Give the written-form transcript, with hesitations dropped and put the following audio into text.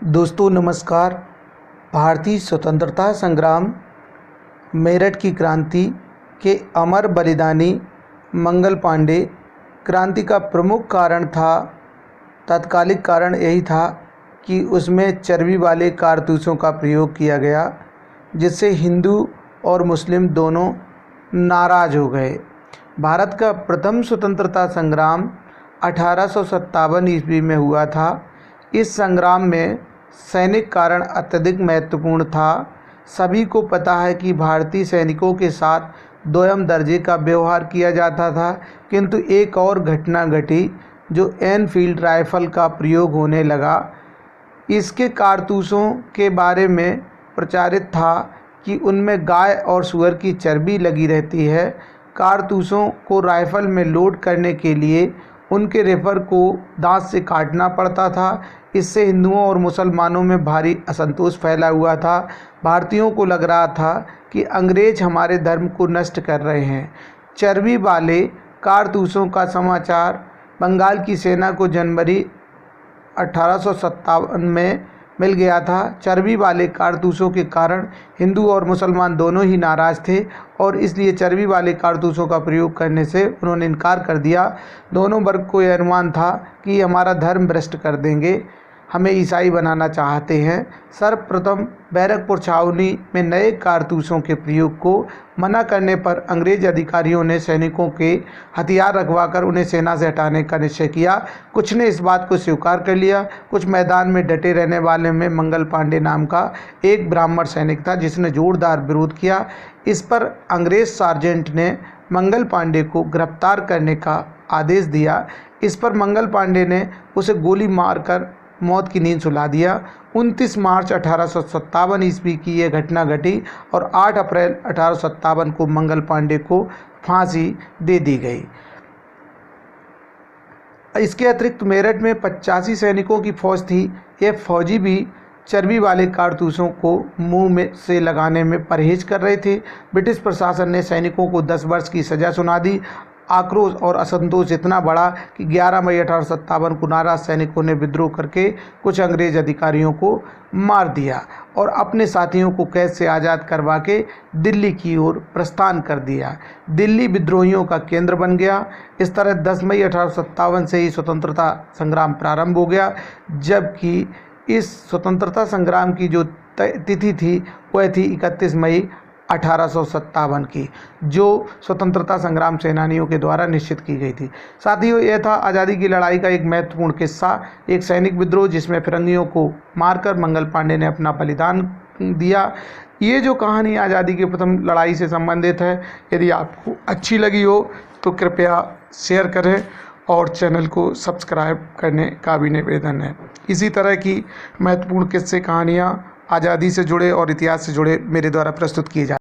दोस्तों नमस्कार। भारतीय स्वतंत्रता संग्राम मेरठ की क्रांति के अमर बलिदानी मंगल पांडे क्रांति का प्रमुख कारण था। तात्कालिक कारण यही था कि उसमें चर्बी वाले कारतूसों का प्रयोग किया गया, जिससे हिंदू और मुस्लिम दोनों नाराज़ हो गए। भारत का प्रथम स्वतंत्रता संग्राम 1857 ईस्वी में हुआ था। इस संग्राम में सैनिक कारण अत्यधिक महत्वपूर्ण था। सभी को पता है कि भारतीय सैनिकों के साथ दोयम दर्जे का व्यवहार किया जाता था, किंतु एक और घटना घटी जो एनफील्ड राइफल का प्रयोग होने लगा। इसके कारतूसों के बारे में प्रचारित था कि उनमें गाय और सूअर की चर्बी लगी रहती है। कारतूसों को राइफल में लोड करने के लिए उनके रेफर को दांत से काटना पड़ता था। इससे हिंदुओं और मुसलमानों में भारी असंतोष फैला हुआ था। भारतीयों को लग रहा था कि अंग्रेज हमारे धर्म को नष्ट कर रहे हैं। चर्बी वाले कारतूसों का समाचार बंगाल की सेना को जनवरी 1857 में मिल गया था। चर्बी वाले कारतूसों के कारण हिंदू और मुसलमान दोनों ही नाराज़ थे और इसलिए चर्बी वाले कारतूसों का प्रयोग करने से उन्होंने इनकार कर दिया। दोनों वर्ग को यह अनुमान था कि हमारा धर्म भ्रष्ट कर देंगे, हमें ईसाई बनाना चाहते हैं। सर्वप्रथम बैरकपुर छावनी में नए कारतूसों के प्रयोग को मना करने पर अंग्रेज अधिकारियों ने सैनिकों के हथियार रखवाकर उन्हें सेना से हटाने का निश्चय किया। कुछ ने इस बात को स्वीकार कर लिया। कुछ मैदान में डटे रहने वाले में मंगल पांडे नाम का एक ब्राह्मण सैनिक था, जिसने जोरदार विरोध किया। इस पर अंग्रेज सार्जेंट ने मंगल पांडे को गिरफ्तार करने का आदेश दिया। इस पर मंगल पांडे ने उसे गोली मारकर मौत की नींद सुला दिया। 29 मार्च 1857 ईस्वी की यह घटना घटी और 8 अप्रैल 1857 को मंगल पांडे को फांसी दे दी गई। इसके अतिरिक्त मेरठ में 85 सैनिकों की फौज थी। ये फौजी भी चर्बी वाले कारतूसों को मुंह में से लगाने में परहेज कर रहे थे। ब्रिटिश प्रशासन ने सैनिकों को 10 वर्ष की सज़ा सुना दी। आक्रोश और असंतोष इतना बढ़ा कि 11 मई 1857 को नाराज सैनिकों ने विद्रोह करके कुछ अंग्रेज अधिकारियों को मार दिया और अपने साथियों को कैद से आज़ाद करवा के दिल्ली की ओर प्रस्थान कर दिया। दिल्ली विद्रोहियों का केंद्र बन गया। इस तरह 10 मई 1857 से ही स्वतंत्रता संग्राम प्रारंभ हो गया, जबकि इस स्वतंत्रता संग्राम की जो तिथि थी वह थी 31 मई 1857 की, जो स्वतंत्रता संग्राम सेनानियों के द्वारा निश्चित की गई थी। साथियों, यह था आज़ादी की लड़ाई का एक महत्वपूर्ण किस्सा, एक सैनिक विद्रोह जिसमें फिरंगियों को मारकर मंगल पांडे ने अपना बलिदान दिया। ये जो कहानी आज़ादी की प्रथम लड़ाई से संबंधित है, यदि आपको अच्छी लगी हो तो कृपया शेयर करें और चैनल को सब्सक्राइब करने का भी निवेदन है। इसी तरह की महत्वपूर्ण किस्से, कहानियाँ आज़ादी से जुड़े और इतिहास से जुड़े मेरे द्वारा प्रस्तुत किए जाते हैं।